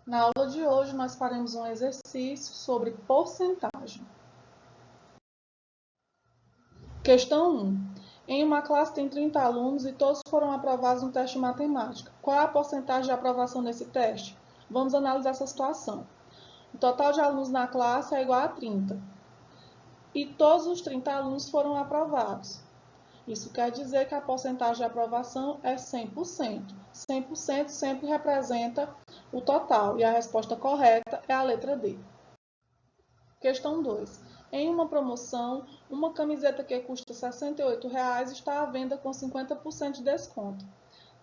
Na aula de hoje, nós faremos um exercício sobre porcentagem. Questão 1. Em uma classe tem 30 alunos e todos foram aprovados no teste de matemática. Qual é a porcentagem de aprovação nesse teste? Vamos analisar essa situação. O total de alunos na classe é igual a 30. E todos os 30 alunos foram aprovados. Isso quer dizer que a porcentagem de aprovação é 100%. 100% sempre representa o total, e a resposta correta é a letra D. Questão 2. Em uma promoção, uma camiseta que custa R$ 68,00 está à venda com 50% de desconto.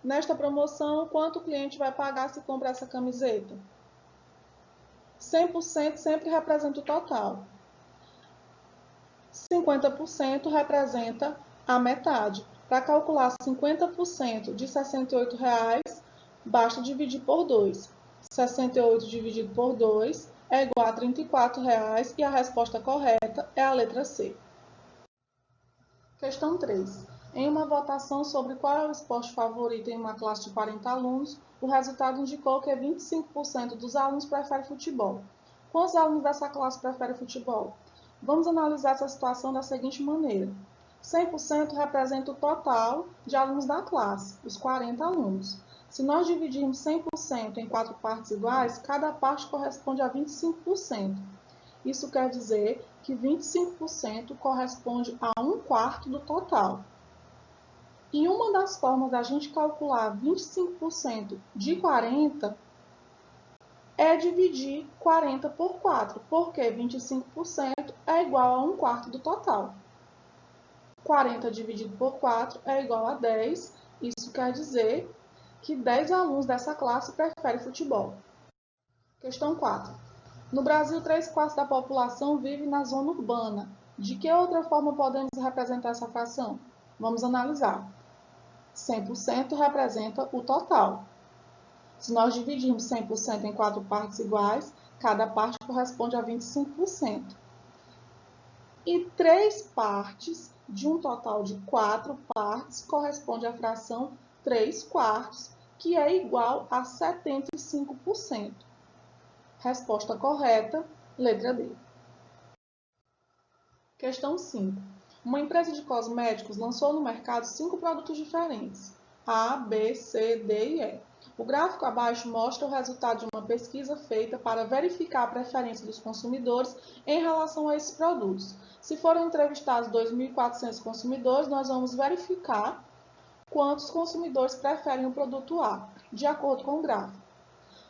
Nesta promoção, quanto o cliente vai pagar se comprar essa camiseta? 100% sempre representa o total. 50% representa a metade. Para calcular 50% de R$ 68,00, basta dividir por 2. 68 dividido por 2 é igual a R$ 34,00 e a resposta correta é a letra C. Questão 3. Em uma votação sobre qual é o esporte favorito em uma classe de 40 alunos, o resultado indicou que 25% dos alunos preferem futebol. Quantos alunos dessa classe preferem futebol? Vamos analisar essa situação da seguinte maneira. 100% representa o total de alunos da classe, os 40 alunos. Se nós dividirmos 100% em 4 partes iguais, cada parte corresponde a 25%. Isso quer dizer que 25% corresponde a 1/4 do total. E uma das formas da gente calcular 25% de 40 é dividir 40 por 4, porque 25% é igual a 1/4 do total. 40 dividido por 4 é igual a 10. Isso quer dizer que 10 alunos dessa classe preferem futebol. Questão 4. No Brasil, 3/4 da população vive na zona urbana. De que outra forma podemos representar essa fração? Vamos analisar. 100% representa o total. Se nós dividirmos 100% em 4 partes iguais, cada parte corresponde a 25%. E 3 partes de um total de 4 partes corresponde à fração 3/4, que é igual a 75%. Resposta correta, letra D. Questão 5. Uma empresa de cosméticos lançou no mercado 5 produtos diferentes, A, B, C, D e E. O gráfico abaixo mostra o resultado de uma pesquisa feita para verificar a preferência dos consumidores em relação a esses produtos. Se forem entrevistados 2.400 consumidores, nós vamos verificar quantos consumidores preferem o produto A, de acordo com o gráfico.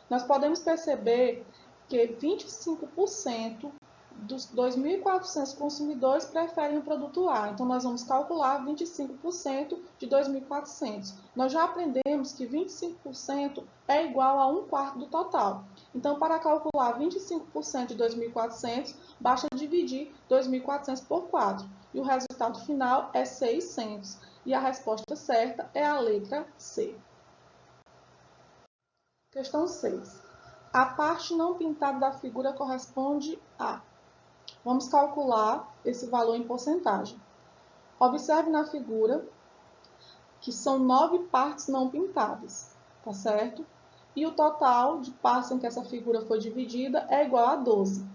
Nós podemos perceber que 25% dos 2.400 consumidores preferem o produto A. Então, nós vamos calcular 25% de 2.400. Nós já aprendemos que 25% é igual a 1/4 do total. Então, para calcular 25% de 2.400, basta dividir 2.400 por 4. E o resultado final é 600. E a resposta certa é a letra C. Questão 6. A parte não pintada da figura corresponde a... Vamos calcular esse valor em porcentagem. Observe na figura que são 9 partes não pintadas, tá certo? E o total de partes em que essa figura foi dividida é igual a 12.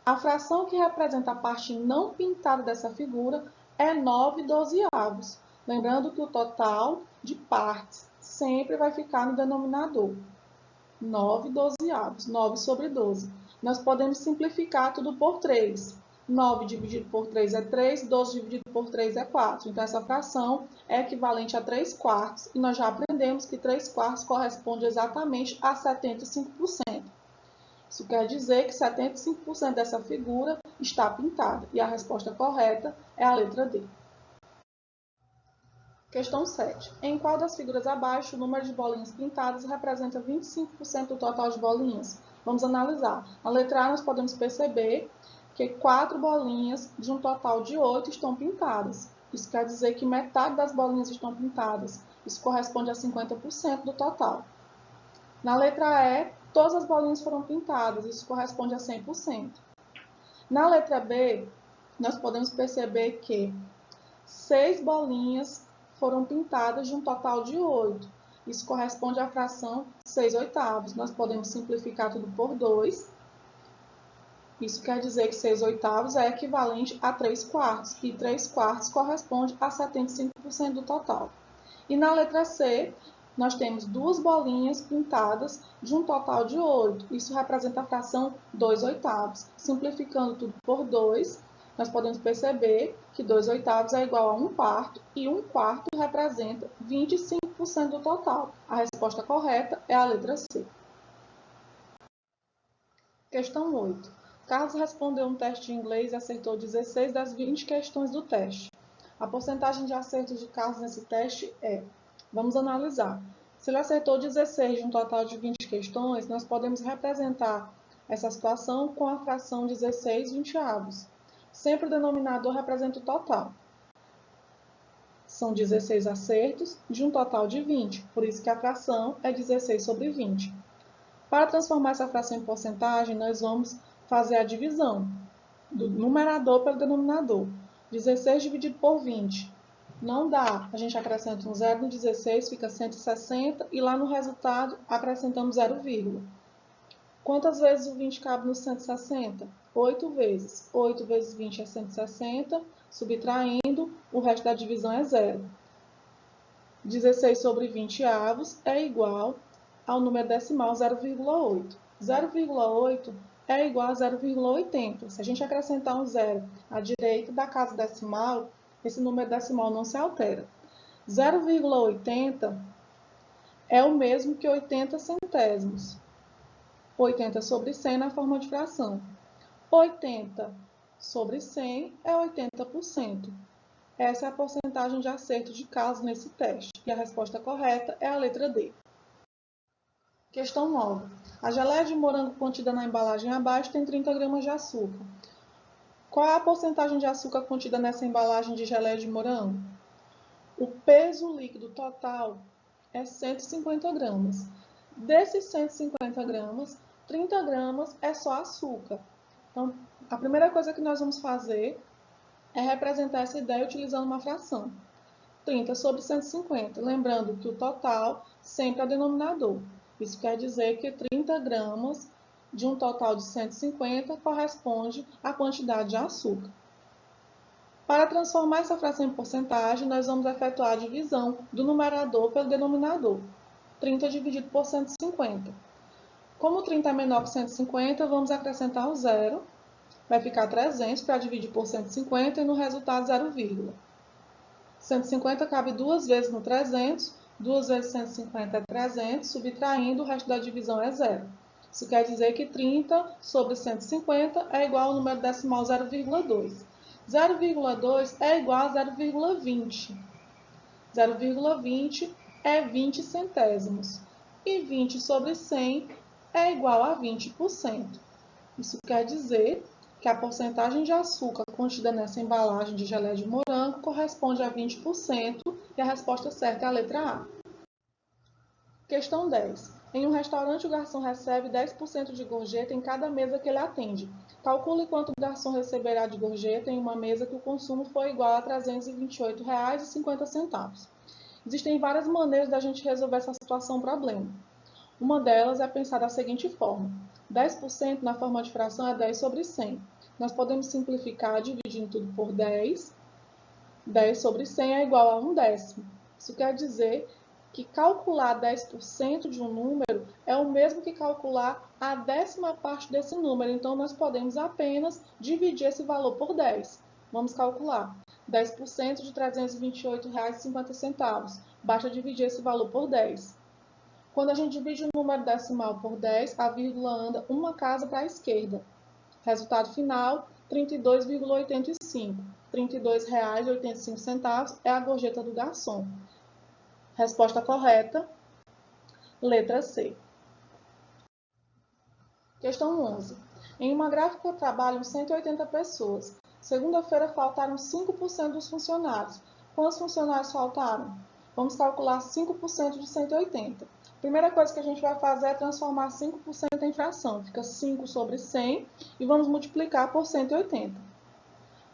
A fração que representa a parte não pintada dessa figura é 9/12. Lembrando que o total de partes sempre vai ficar no denominador. 9/12, 9 sobre 12. Nós podemos simplificar tudo por 3. 9 dividido por 3 é 3, 12 dividido por 3 é 4. Então, essa fração é equivalente a 3/4. E nós já aprendemos que 3/4 corresponde exatamente a 75%. Isso quer dizer que 75% dessa figura está pintada. E a resposta correta é a letra D. Questão 7. Em qual das figuras abaixo o número de bolinhas pintadas representa 25% do total de bolinhas? Vamos analisar. Na letra A, nós podemos perceber que 4 bolinhas de um total de 8 estão pintadas. Isso quer dizer que metade das bolinhas estão pintadas. Isso corresponde a 50% do total. Na letra E, todas as bolinhas foram pintadas. Isso corresponde a 100%. Na letra B, nós podemos perceber que 6 bolinhas foram pintadas de um total de 8. Isso corresponde à fração 6/8. Nós podemos simplificar tudo por 2. Isso quer dizer que 6/8 é equivalente a 3/4, e 3/4 corresponde a 75% do total. E na letra C, nós temos duas bolinhas pintadas de um total de 8. Isso representa a fração 2/8. Simplificando tudo por 2, nós podemos perceber que 2/8 é igual a 1/4, e 1/4 representa 25% do total. A resposta correta é a letra C. Questão 8. Carlos respondeu um teste de inglês e acertou 16 das 20 questões do teste. A porcentagem de acertos de Carlos nesse teste é... Vamos analisar. Se ele acertou 16 de um total de 20 questões, nós podemos representar essa situação com a fração 16/20. Sempre o denominador representa o total. São 16 acertos de um total de 20, por isso que a fração é 16/20. Para transformar essa fração em porcentagem, nós vamos fazer a divisão do numerador pelo denominador. 16 dividido por 20. Não dá. A gente acrescenta um zero no 16, fica 160, e lá no resultado acrescentamos 0, Quantas vezes o 20 cabe no 160? 8 vezes. 8 vezes 20 é 160, subtraindo, o resto da divisão é 0. 16/20 é igual ao número decimal 0,8. 0,8 é igual a 0,80. Se a gente acrescentar um zero à direita da casa decimal, esse número decimal não se altera. 0,80 é o mesmo que 80 centésimos. 80/100 na forma de fração. 80/100 é 80%. Essa é a porcentagem de acerto de Carlos nesse teste. E a resposta correta é a letra D. Questão 9. A geleia de morango contida na embalagem abaixo tem 30 gramas de açúcar. Qual é a porcentagem de açúcar contida nessa embalagem de geleia de morango? O peso líquido total é 150 gramas. Desses 150 gramas, 30 gramas é só açúcar. Então, a primeira coisa que nós vamos fazer é representar essa ideia utilizando uma fração. 30/150. Lembrando que o total sempre é denominador. Isso quer dizer que 30 gramas de um total de 150 corresponde à quantidade de açúcar. Para transformar essa fração em porcentagem, nós vamos efetuar a divisão do numerador pelo denominador. 30 dividido por 150. Como 30 é menor que 150, vamos acrescentar o zero. Vai ficar 300 para dividir por 150 e no resultado 0, 150 cabe duas vezes no 300, 2 vezes 150 é 300, subtraindo, o resto da divisão é 0. Isso quer dizer que 30/150 é igual ao número decimal 0,2. 0,2 é igual a 0,20. 0,20 é 20 centésimos. E 20/100 é igual a 20%. Isso quer dizer que a porcentagem de açúcar contida nessa embalagem de geleia de morango corresponde a 20%, e a resposta certa é a letra A. Questão 10. Em um restaurante, o garçom recebe 10% de gorjeta em cada mesa que ele atende. Calcule quanto o garçom receberá de gorjeta em uma mesa que o consumo for igual a R$ 328,50. Existem várias maneiras da gente resolver essa situação problema. Uma delas é pensar da seguinte forma. 10% na forma de fração é 10/100. Nós podemos simplificar dividindo tudo por 10. 10/100 é igual a 1/10. Isso quer dizer que calcular 10% de um número é o mesmo que calcular a 10ª parte desse número. Então, nós podemos apenas dividir esse valor por 10. Vamos calcular. 10% de R$ 328,50. Basta dividir esse valor por 10. Quando a gente divide o número decimal por 10, a vírgula anda uma casa para a esquerda. Resultado final, 32,85. R$ 32,85 é a gorjeta do garçom. Resposta correta, letra C. Questão 11. Em uma gráfica trabalham 180 pessoas. Segunda-feira faltaram 5% dos funcionários. Quantos funcionários faltaram? Vamos calcular 5% de 180. A primeira coisa que a gente vai fazer é transformar 5% em fração. Fica 5/100 e vamos multiplicar por 180.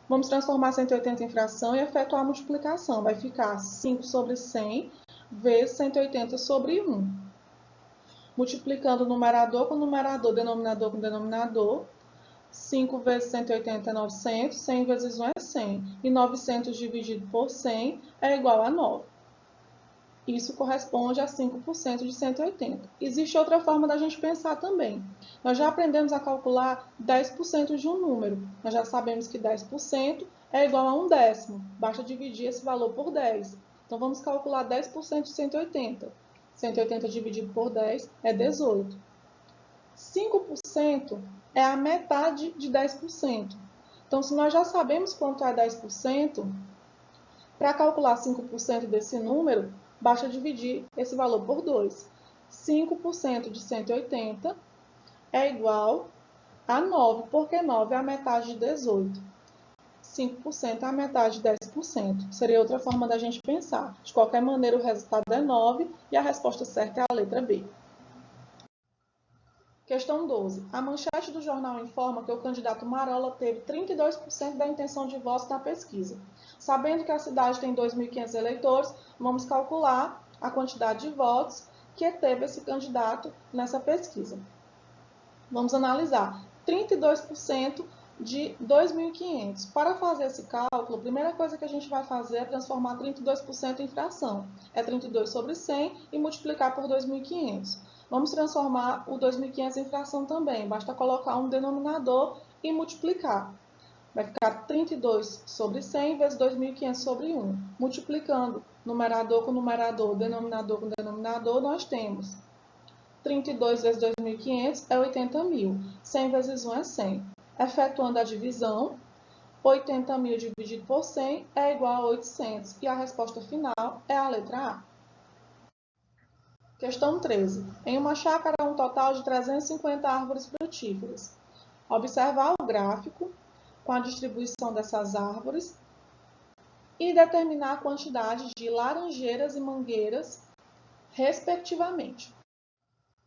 Vamos transformar 180 em fração e efetuar a multiplicação. Vai ficar 5/100 vezes 180 sobre 1. Multiplicando numerador com numerador, denominador com denominador, 5 vezes 180 é 900, 100 vezes 1 é 100, e 900 dividido por 100 é igual a 9. Isso corresponde a 5% de 180. Existe outra forma da gente pensar também. Nós já aprendemos a calcular 10% de um número. Nós já sabemos que 10% é igual a 1/10. Basta dividir esse valor por 10. Então, vamos calcular 10% de 180. 180 dividido por 10 é 18. 5% é a metade de 10%. Então, se nós já sabemos quanto é 10%, para calcular 5% desse número, basta dividir esse valor por 2. 5% de 180 é igual a 9, porque 9 é a metade de 18. 5% é a metade de 10%. Seria outra forma da gente pensar. De qualquer maneira, o resultado é 9 e a resposta certa é a letra B. Questão 12. A manchete do jornal informa que o candidato Marola teve 32% da intenção de votos na pesquisa. Sabendo que a cidade tem 2.500 eleitores, vamos calcular a quantidade de votos que teve esse candidato nessa pesquisa. Vamos analisar. 32% de 2.500. Para fazer esse cálculo, a primeira coisa que a gente vai fazer é transformar 32% em fração. É 32 sobre 100 e multiplicar por 2.500. Vamos transformar o 2.500 em fração também. Basta colocar um denominador e multiplicar. Vai ficar 32 sobre 100 vezes 2.500 sobre 1. Multiplicando numerador com numerador, denominador com denominador, nós temos 32 vezes 2.500 é 80.000. 100 vezes 1 é 100. Efetuando a divisão, 80.000 dividido por 100 é igual a 800. E a resposta final é a letra A. Questão 13. Em uma chácara, há um total de 350 árvores frutíferas. Observar o gráfico com a distribuição dessas árvores e determinar a quantidade de laranjeiras e mangueiras, respectivamente.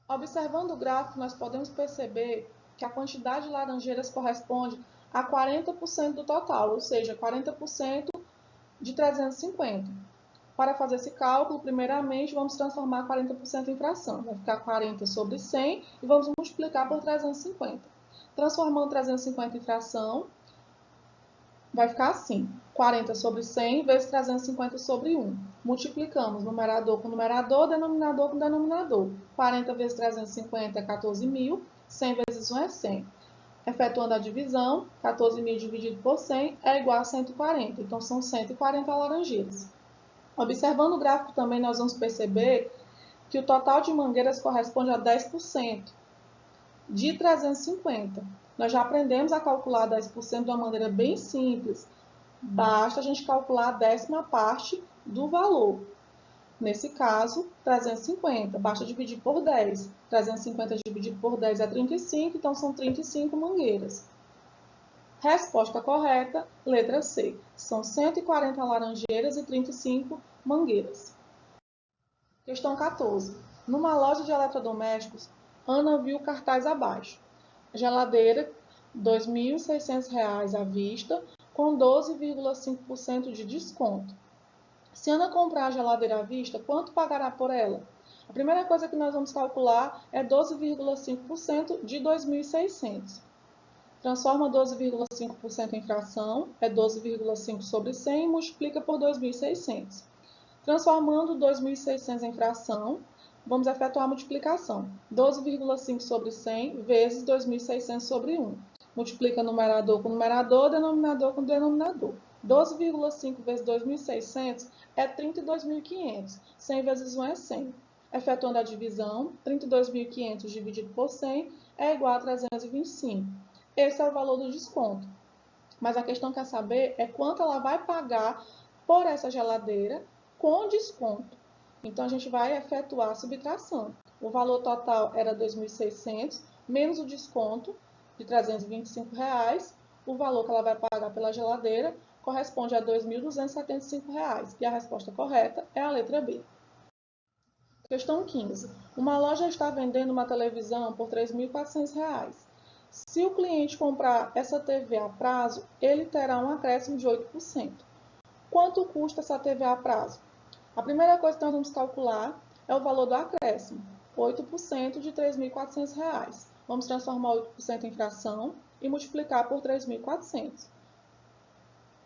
Observando o gráfico, nós podemos perceber que a quantidade de laranjeiras corresponde a 40% do total, ou seja, 40% de 350. Para fazer esse cálculo, primeiramente, vamos transformar 40% em fração. Vai ficar 40 sobre 100 e vamos multiplicar por 350. Transformando 350 em fração, vai ficar assim, 40 sobre 100 vezes 350 sobre 1. Multiplicamos numerador com numerador, denominador com denominador. 40 vezes 350 é 14.000, 100 vezes 1 é 100. Efetuando a divisão, 14.000 dividido por 100 é igual a 140. Então, são 140 laranjeiras. Observando o gráfico também, nós vamos perceber que o total de mangueiras corresponde a 10% de 350. Nós já aprendemos a calcular 10% de uma maneira bem simples. Basta a gente calcular a 10ª parte do valor. Nesse caso, 350. Basta dividir por 10. 350 dividido por 10 é 35, então são 35 mangueiras. Resposta correta, letra C. São 140 laranjeiras e 35 mangueiras. Questão 14. Numa loja de eletrodomésticos, Ana viu o cartaz abaixo. Geladeira, R$ 2.600 à vista, com 12,5% de desconto. Se Ana comprar a geladeira à vista, quanto pagará por ela? A primeira coisa que nós vamos calcular é 12,5% de 2.600. Transforma 12,5% em fração, é 12,5 sobre 100 e multiplica por 2.600. Transformando 2.600 em fração, vamos efetuar a multiplicação. 12,5 sobre 100 vezes 2.600 sobre 1. Multiplica numerador com numerador, denominador com denominador. 12,5 vezes 2.600 é 32.500. 100 vezes 1 é 100. Efetuando a divisão, 32.500 dividido por 100 é igual a 325. Esse é o valor do desconto. Mas a questão que quer saber é quanto ela vai pagar por essa geladeira com desconto. Então, a gente vai efetuar a subtração. O valor total era R$ 2.600, menos o desconto de R$ 325. O valor que ela vai pagar pela geladeira corresponde a R$ 2.275. E a resposta correta é a letra B. Questão 15. Uma loja está vendendo uma televisão por R$ 3.400. Se o cliente comprar essa TV a prazo, ele terá um acréscimo de 8%. Quanto custa essa TV a prazo? A primeira coisa que nós vamos calcular é o valor do acréscimo, 8% de R$ 3.400. Vamos transformar 8% em fração e multiplicar por 3.400.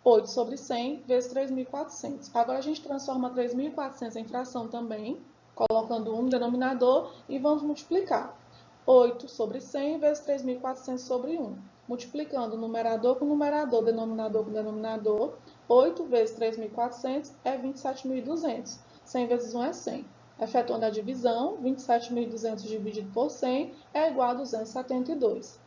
8 sobre 100 vezes 3.400. Agora a gente transforma 3.400 em fração também, colocando 1 no denominador e vamos multiplicar. 8 sobre 100 vezes 3.400 sobre 1. Multiplicando numerador com numerador, denominador com denominador, 8 vezes 3.400 é 27.200. 100 vezes 1 é 100. Efetuando a divisão, 27.200 dividido por 100 é igual a 272.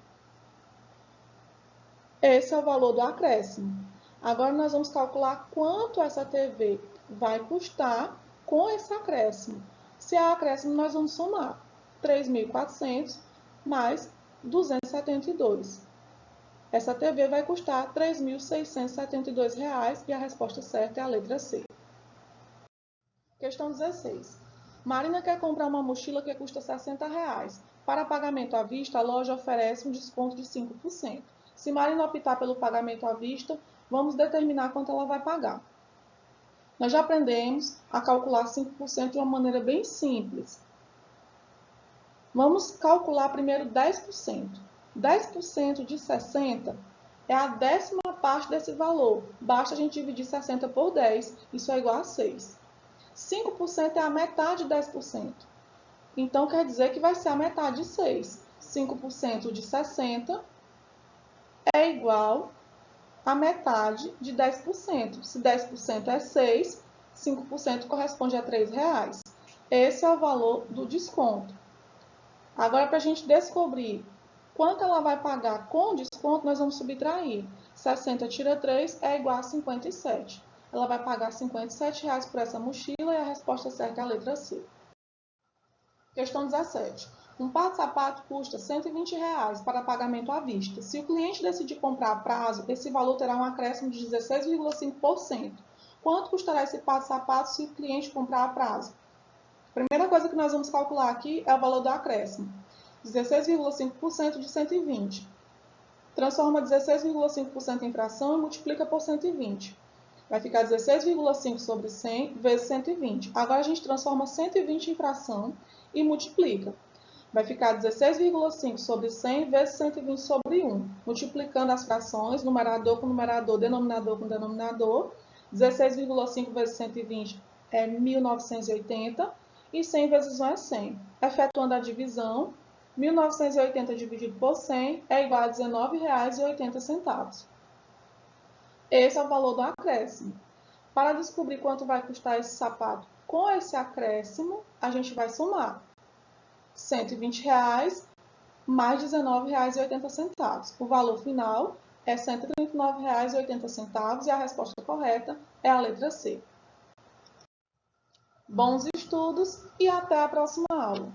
Esse é o valor do acréscimo. Agora nós vamos calcular quanto essa TV vai custar com esse acréscimo. Se é acréscimo, nós vamos somar 3.400 mais 272. Essa TV vai custar R$ 3.672 e a resposta certa é a letra C. Questão 16. Marina quer comprar uma mochila que custa R$ 60. Para pagamento à vista, a loja oferece um desconto de 5%. Se Marina optar pelo pagamento à vista, vamos determinar quanto ela vai pagar. Nós já aprendemos a calcular 5% de uma maneira bem simples. Vamos calcular primeiro 10%. 10% de 60 é a 10ª parte desse valor. Basta a gente dividir 60 por 10, isso é igual a 6. 5% é a metade de 10%. Então, quer dizer que vai ser a metade de 6. 5% de 60 é igual a metade de 10%. Se 10% é 6, 5% corresponde a R$ 3. Esse é o valor do desconto. Agora, para a gente descobrir quanto ela vai pagar com desconto, nós vamos subtrair. 60 tira 3 é igual a 57. Ela vai pagar R$ 57 por essa mochila e a resposta certa é a letra C. Questão 17. Um par de sapato custa R$ 120 para pagamento à vista. Se o cliente decidir comprar a prazo, esse valor terá um acréscimo de 16,5%. Quanto custará esse par de sapato se o cliente comprar a prazo? A primeira coisa que nós vamos calcular aqui é o valor do acréscimo. 16,5% de 120. Transforma 16,5% em fração e multiplica por 120. Vai ficar 16,5 sobre 100 vezes 120. Agora a gente transforma 120 em fração e multiplica. Vai ficar 16,5 sobre 100 vezes 120 sobre 1. Multiplicando as frações, numerador com numerador, denominador com denominador. 16,5 vezes 120 é 1.980 e 100 vezes 1 é 100. Efetuando a divisão, 1.980 dividido por 100 é igual a R$ 19,80. Esse é o valor do acréscimo. Para descobrir quanto vai custar esse sapato com esse acréscimo, a gente vai somar. R$ 120 mais R$ 19,80. O valor final é R$ 139,80 e a resposta correta é a letra C. Bons estudos e até a próxima aula!